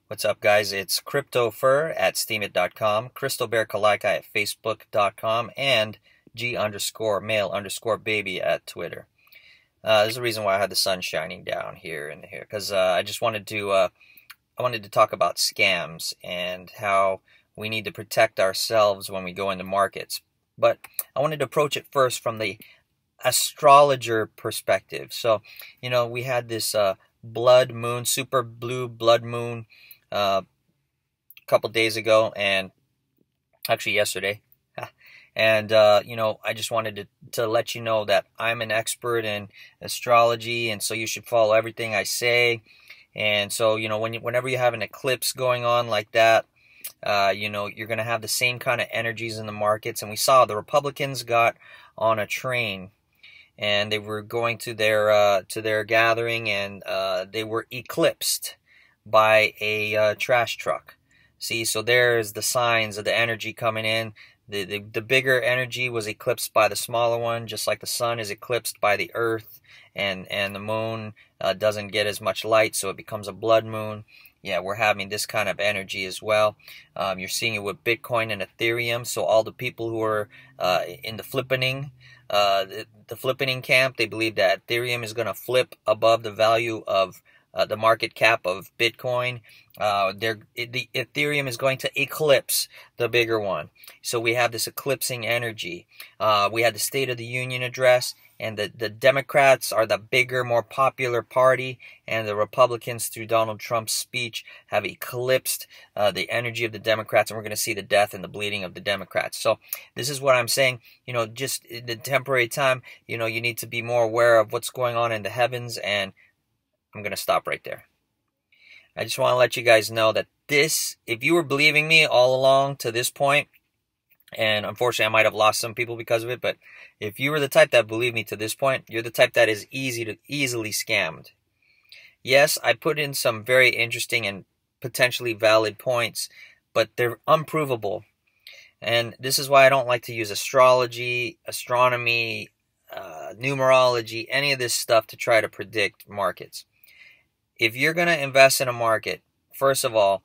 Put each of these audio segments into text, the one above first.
What's up, guys? It's CryptoFur at Steemit.com, CrystalBearKalaika at Facebook.com, and G_male_baby at Twitter. There's a reason why I had the sun shining down here and here, because I just wanted to talk about scams and how we need to protect ourselves when we go into markets. But I wanted to approach it first from the astrologer perspective. So, we had this blood moon, super blue blood moon, a couple days ago, and actually yesterday. And I just wanted to let you know that I'm an expert in astrology, and so you should follow everything I say. And so, whenever you have an eclipse going on like that, you're going to have the same kind of energies in the markets. And we saw the Republicans got on a train, and they were going to their gathering, and they were eclipsed by a trash truck. See, so there's the signs of the energy coming in. The bigger energy was eclipsed by the smaller one, just like the sun is eclipsed by the earth, and the moon doesn't get as much light, so it becomes a blood moon. Yeah, we're having this kind of energy as well. You're seeing it with Bitcoin and Ethereum. So all the people who are in the flippening camp, they believe that Ethereum is going to flip above the value of the market cap of Bitcoin. The Ethereum is going to eclipse the bigger one. So we have this eclipsing energy. We had the State of the Union address, and the Democrats are the bigger, more popular party, and the Republicans, through Donald Trump's speech, have eclipsed the energy of the Democrats, and we're going to see the death and the bleeding of the Democrats. So this is what I'm saying. Just in the temporary time, you need to be more aware of what's going on in the heavens, and I'm going to stop right there. I just want to let you guys know that if you were believing me all along to this point, and unfortunately I might have lost some people because of it, but if you were the type that believed me to this point, you're the type that is easily scammed. Yes, I put in some very interesting and potentially valid points, but they're unprovable. And this is why I don't like to use astrology, astronomy, numerology, any of this stuff to try to predict markets. If you're going to invest in a market, first of all,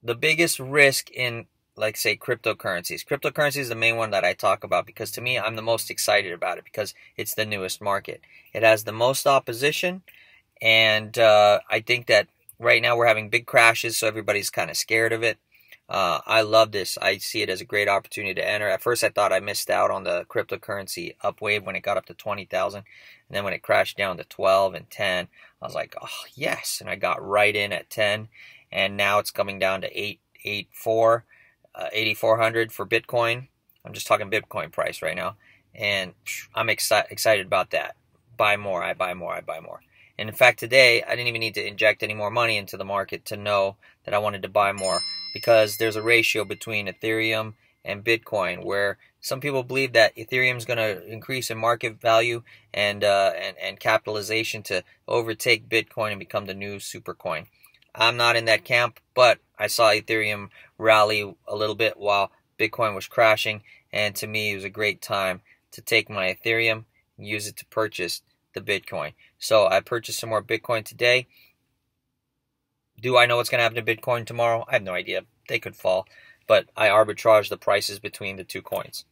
the biggest risk in, like, say, cryptocurrencies. Cryptocurrency is the main one that I talk about because, to me, I'm the most excited about it because it's the newest market. It has the most opposition, and I think that right now we're having big crashes, so everybody's kind of scared of it. I love this. I see it as a great opportunity to enter. At first, I thought I missed out on the cryptocurrency upwave when it got up to 20,000. And then when it crashed down to 12 and 10, I was like, oh, yes. And I got right in at 10. And now it's coming down to 8,400 for Bitcoin. I'm just talking Bitcoin price right now. And I'm excited about that. Buy more. I buy more. I buy more. And in fact, today, I didn't even need to inject any more money into the market to know that I wanted to buy more, because there's a ratio between Ethereum and Bitcoin where some people believe that Ethereum is going to increase in market value and capitalization to overtake Bitcoin and become the new super coin. I'm not in that camp, but I saw Ethereum rally a little bit while Bitcoin was crashing, and to me, it was a great time to take my Ethereum and use it to purchase the Bitcoin. So I purchased some more Bitcoin today. Do I know what's going to happen to Bitcoin tomorrow? I have no idea. They could fall. But I arbitrage the prices between the two coins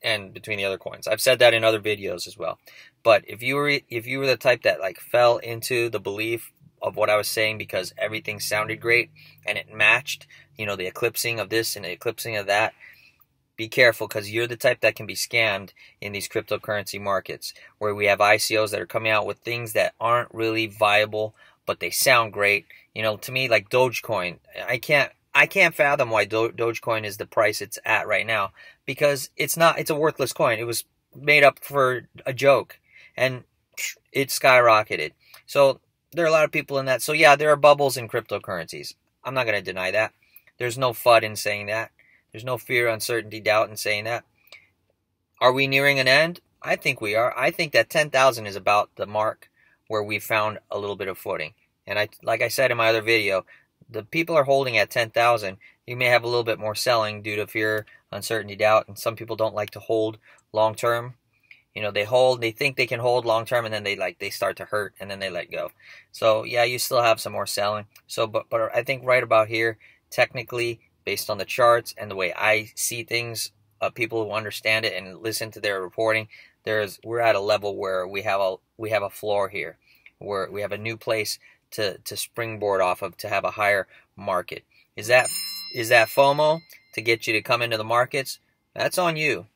and between the other coins. I've said that in other videos as well. But if you were the type that fell into the belief of what I was saying because everything sounded great and it matched, the eclipsing of this and the eclipsing of that, be careful, because you're the type that can be scammed in these cryptocurrency markets where we have ICOs that are coming out with things that aren't really viable, but they sound great. To me, like Dogecoin, I can't fathom why Dogecoin is the price it's at right now, because it's a worthless coin. It was made up for a joke, and it skyrocketed. So there are a lot of people in that. So yeah, there are bubbles in cryptocurrencies. I'm not going to deny that. There's no FUD in saying that. There's no fear, uncertainty, doubt in saying that. Are we nearing an end? I think we are. I think that 10,000 is about the mark where we found a little bit of footing. And like I said in my other video, the people are holding at 10,000. You may have a little bit more selling due to fear, uncertainty, doubt, and some people don't like to hold long term. They think they can hold long term, and then they start to hurt, and then they let go. So yeah, you still have some more selling. So, but I think right about here, technically, based on the charts and the way I see things, people who understand it and listen to their reporting, we're at a level where we have a floor here, where we have a new place to springboard off of, to have a higher market. Is that FOMO to get you to come into the markets? That's on you.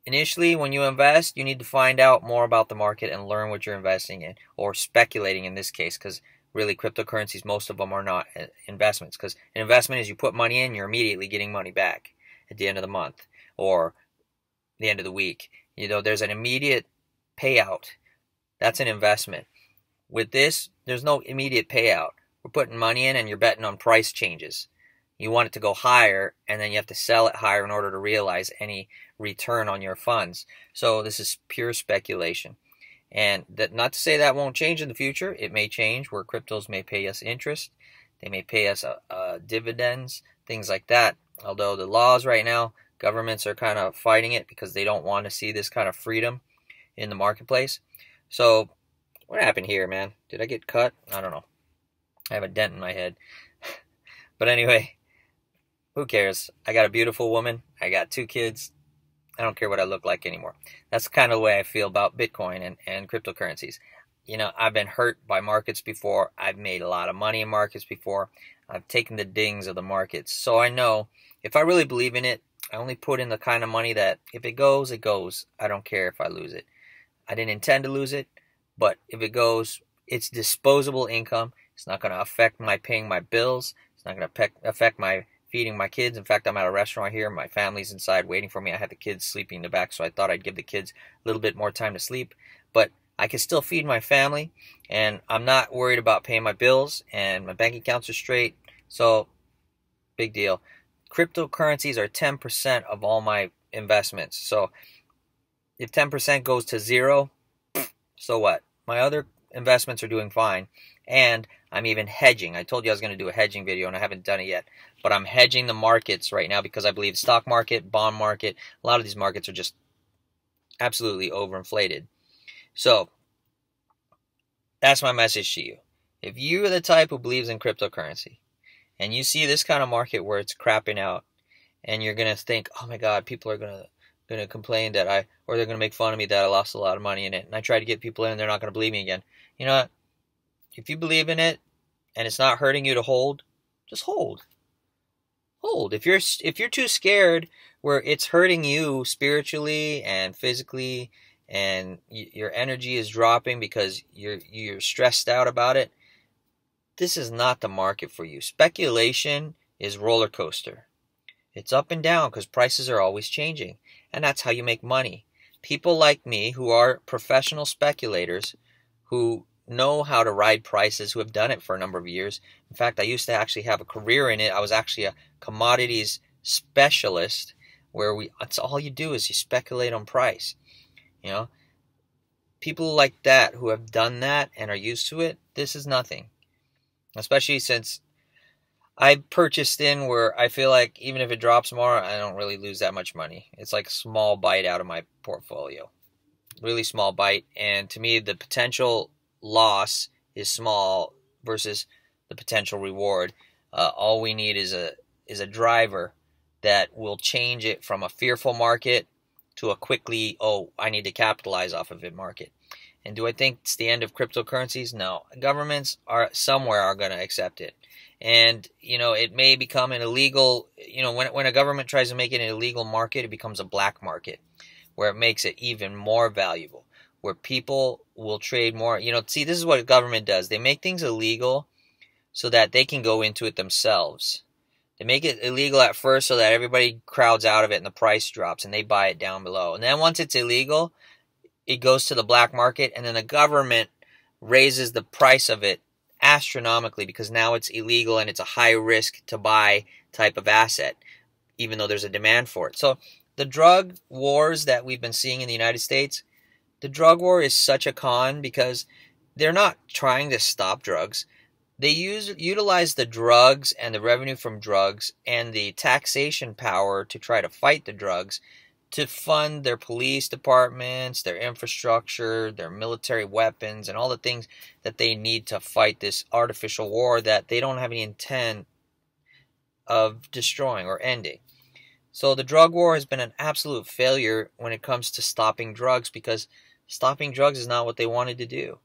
Initially, when you invest, you need to find out more about the market and learn what you're investing in, or speculating in this case, because really cryptocurrencies, most of them are not investments, because an investment is you put money in, you're immediately getting money back at the end of the month or the end of the week. There's an immediate payout. That's an investment. With this, there's no immediate payout. We're putting money in and you're betting on price changes. You want it to go higher, and then you have to sell it higher in order to realize any return on your funds. So this is pure speculation. And that, not to say that won't change in the future. It may change, where cryptos may pay us interest. They may pay us dividends, things like that. Although the laws right now, governments are kind of fighting it because they don't want to see this kind of freedom in the marketplace. So what happened here, man? Did I get cut? I don't know. I have a dent in my head. But anyway, who cares? I got a beautiful woman. I got 2 kids. I don't care what I look like anymore. That's kind of the way I feel about Bitcoin and cryptocurrencies. I've been hurt by markets before. I've made a lot of money in markets before. I've taken the dings of the markets. So I know if I really believe in it, I only put in the kind of money that if it goes, it goes. I don't care if I lose it. I didn't intend to lose it, but if it goes, it's disposable income. It's not going to affect my paying my bills. It's not going to affect my feeding my kids. In fact, I'm at a restaurant here. My family's inside waiting for me. I had the kids sleeping in the back, so I thought I'd give the kids a little bit more time to sleep. But I can still feed my family, and I'm not worried about paying my bills, and my bank accounts are straight. So, big deal. Cryptocurrencies are 10% of all my investments. So, if 10% goes to zero, so what? My other investments are doing fine. And I'm even hedging. I told you I was going to do a hedging video, and I haven't done it yet. But I'm hedging the markets right now because I believe stock market, bond market, a lot of these markets are just absolutely overinflated. So that's my message to you. If you are the type who believes in cryptocurrency, and you see this kind of market where it's crapping out, and you're going to think, oh my God, people are going to complain that or they're going to make fun of me that I lost a lot of money in it, and I try to get people in and they're not going to believe me again. You know what? If you believe in it and it's not hurting you to hold, just hold. Hold. If you're too scared where it's hurting you spiritually and physically, and your energy is dropping because you're stressed out about it, this is not the market for you. Speculation is roller coaster. It's up and down because prices are always changing, and that's how you make money. People like me who are professional speculators who know how to ride prices, who have done it for a number of years. In fact, I used to actually have a career in it. I was actually a commodities specialist where that's all you do is you speculate on price. People like that who have done that and are used to it, this is nothing. Especially since I purchased in where I feel like even if it drops more, I don't really lose that much money. It's like a small bite out of my portfolio. Really small bite. And to me, the potential loss is small versus the potential reward. All we need is a driver that will change it from a fearful market to a quickly, I need to capitalize off of it market. And do I think it's the end of cryptocurrencies? No. Governments are going to accept it. And, it may become an illegal, when a government tries to make it an illegal market, it becomes a black market where it makes it even more valuable, where people will trade more. See, this is what a government does. They make things illegal so that they can go into it themselves. They make it illegal at first so that everybody crowds out of it and the price drops and they buy it down below. And then once it's illegal, it goes to the black market, and then the government raises the price of it astronomically because now it's illegal and it's a high risk to buy type of asset, even though there's a demand for it. So the drug wars that we've been seeing in the United States, the drug war is such a con because they're not trying to stop drugs. They utilize the drugs and the revenue from drugs and the taxation power to try to fight the drugs to fund their police departments, their infrastructure, their military weapons, and all the things that they need to fight this artificial war that they don't have any intent of destroying or ending. So the drug war has been an absolute failure when it comes to stopping drugs, because stopping drugs is not what they wanted to do.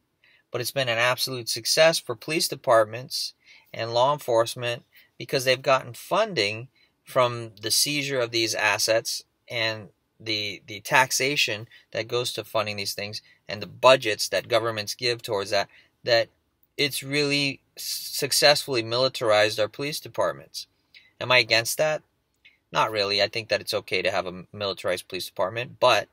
But it's been an absolute success for police departments and law enforcement because they've gotten funding from the seizure of these assets and the taxation that goes to funding these things and the budgets that governments give towards that, that it's really successfully militarized our police departments. Am I against that? Not really. I think that it's okay to have a militarized police department, but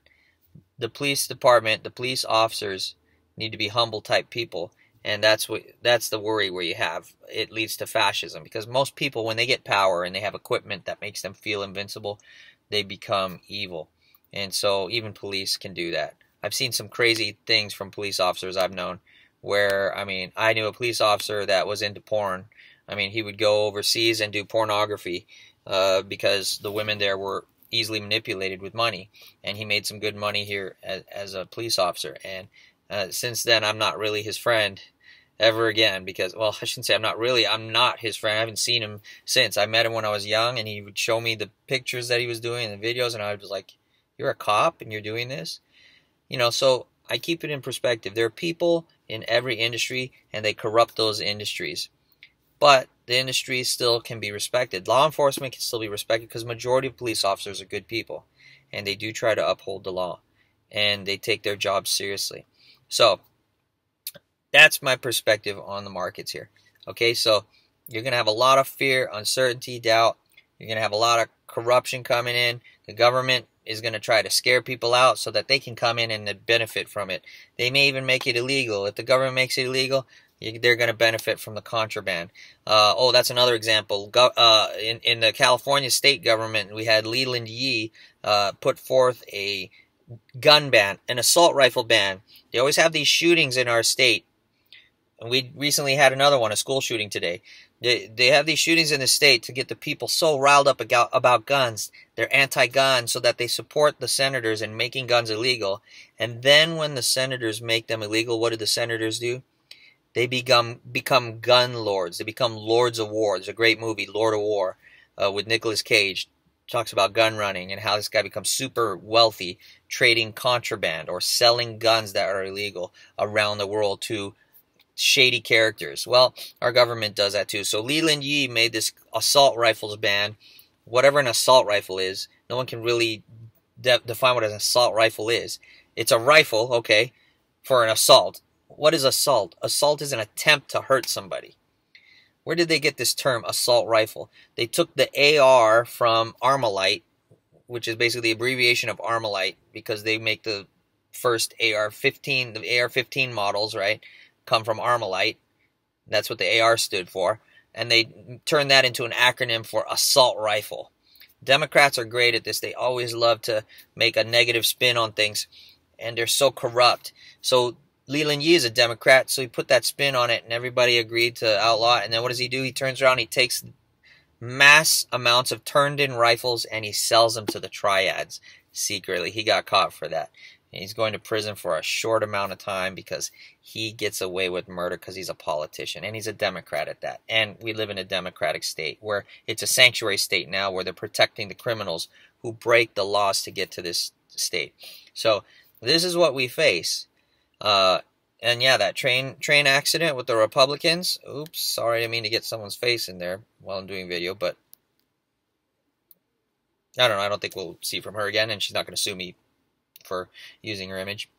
the police department, the police officers need to be humble type people, and that's the worry where you have it leads to fascism, because most people, when they get power and they have equipment that makes them feel invincible, they become evil. And so even police can do that. I've seen some crazy things from police officers I've known where, I mean, I knew a police officer that was into porn. I mean, he would go overseas and do pornography because the women there were easily manipulated with money, and he made some good money here as a police officer. And since then, I'm not really his friend ever again, because, well, I shouldn't say I'm not his friend. I haven't seen him since. I met him when I was young, and he would show me the pictures that he was doing and the videos, and I was like, you're a cop and you're doing this? You know, so I keep it in perspective. There are people in every industry, and they corrupt those industries. But the industry still can be respected. Law enforcement can still be respected because majority of police officers are good people, and they do try to uphold the law, and they take their jobs seriously. So that's my perspective on the markets here. Okay, so you're going to have a lot of fear, uncertainty, doubt. You're going to have a lot of corruption coming in. The government is going to try to scare people out so that they can come in and benefit from it. They may even make it illegal. If the government makes it illegal, they're going to benefit from the contraband. Oh, that's another example. In the California state government, we had Leland Yee put forth a gun ban, an assault rifle ban. They always have these shootings in our state. And we recently had another one, a school shooting today. They have these shootings in the state to get the people so riled up about guns. They're anti-gun so that they support the senators in making guns illegal. And then when the senators make them illegal, what do the senators do? They become gun lords. They become lords of war. There's a great movie, Lord of War, with Nicolas Cage. Talks about gun running and how this guy becomes super wealthy trading contraband or selling guns that are illegal around the world to shady characters. Well, our government does that too. So Leland Yee made this assault rifles ban. Whatever an assault rifle is, no one can really define what an assault rifle is. It's a rifle, okay, for an assault. What is assault? Assault is an attempt to hurt somebody. Where did they get this term, assault rifle? They took the AR from Armalite, which is basically the abbreviation of Armalite, because they make the first AR-15, the AR-15 models, right, come from Armalite. That's what the AR stood for. And they turned that into an acronym for assault rifle. Democrats are great at this. They always love to make a negative spin on things, and they're so corrupt. So Leland Yee is a Democrat, so he put that spin on it, and everybody agreed to outlaw it. And then what does he do? He turns around, he takes mass amounts of turned-in rifles, and he sells them to the triads secretly. He got caught for that. And he's going to prison for a short amount of time because he gets away with murder because he's a politician, and he's a Democrat at that. And we live in a democratic state where it's a sanctuary state now, where they're protecting the criminals who break the laws to get to this state. So this is what we face. And yeah, that train accident with the Republicans. Oops, sorry, I didn't mean to get someone's face in there while I'm doing video, but I don't know. I don't think we'll see from her again, and she's not going to sue me for using her image.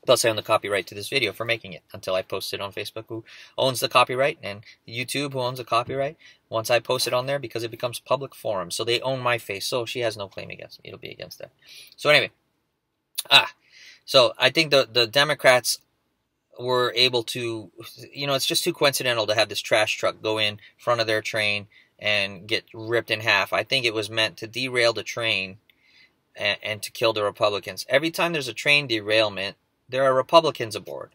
Plus, I own the copyright to this video for making it until I post it on Facebook, who owns the copyright, and YouTube, who owns the copyright, once I post it on there, because it becomes public forum. So they own my face, so she has no claim against me. It'll be against that. So anyway, so I think the Democrats were able to, you know, it's just too coincidental to have this trash truck go in front of their train and get ripped in half. I think it was meant to derail the train and to kill the Republicans. Every time there's a train derailment, there are Republicans aboard.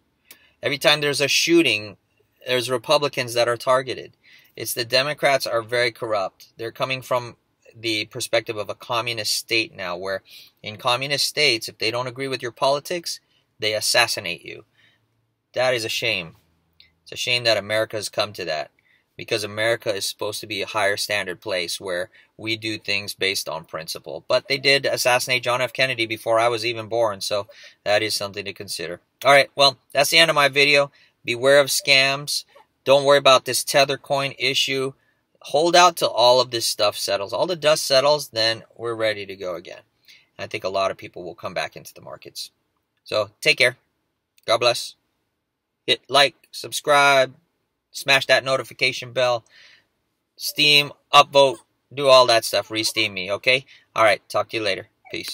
Every time there's a shooting, there's Republicans that are targeted. It's the Democrats are very corrupt. They're coming from the perspective of a communist state now, where in communist states, if they don't agree with your politics, they assassinate you. That is a shame. It's a shame that America has come to that, because America is supposed to be a higher standard place where we do things based on principle. But they did assassinate John F. Kennedy before I was even born, so that is something to consider. All right, well, that's the end of my video. Beware of scams. Don't worry about this Tether coin issue. Hold out till all of this stuff settles. All the dust settles, then we're ready to go again. I think a lot of people will come back into the markets. So take care. God bless. Hit like, subscribe, smash that notification bell, Steam, upvote, do all that stuff. Re-steam me, okay? All right, talk to you later. Peace.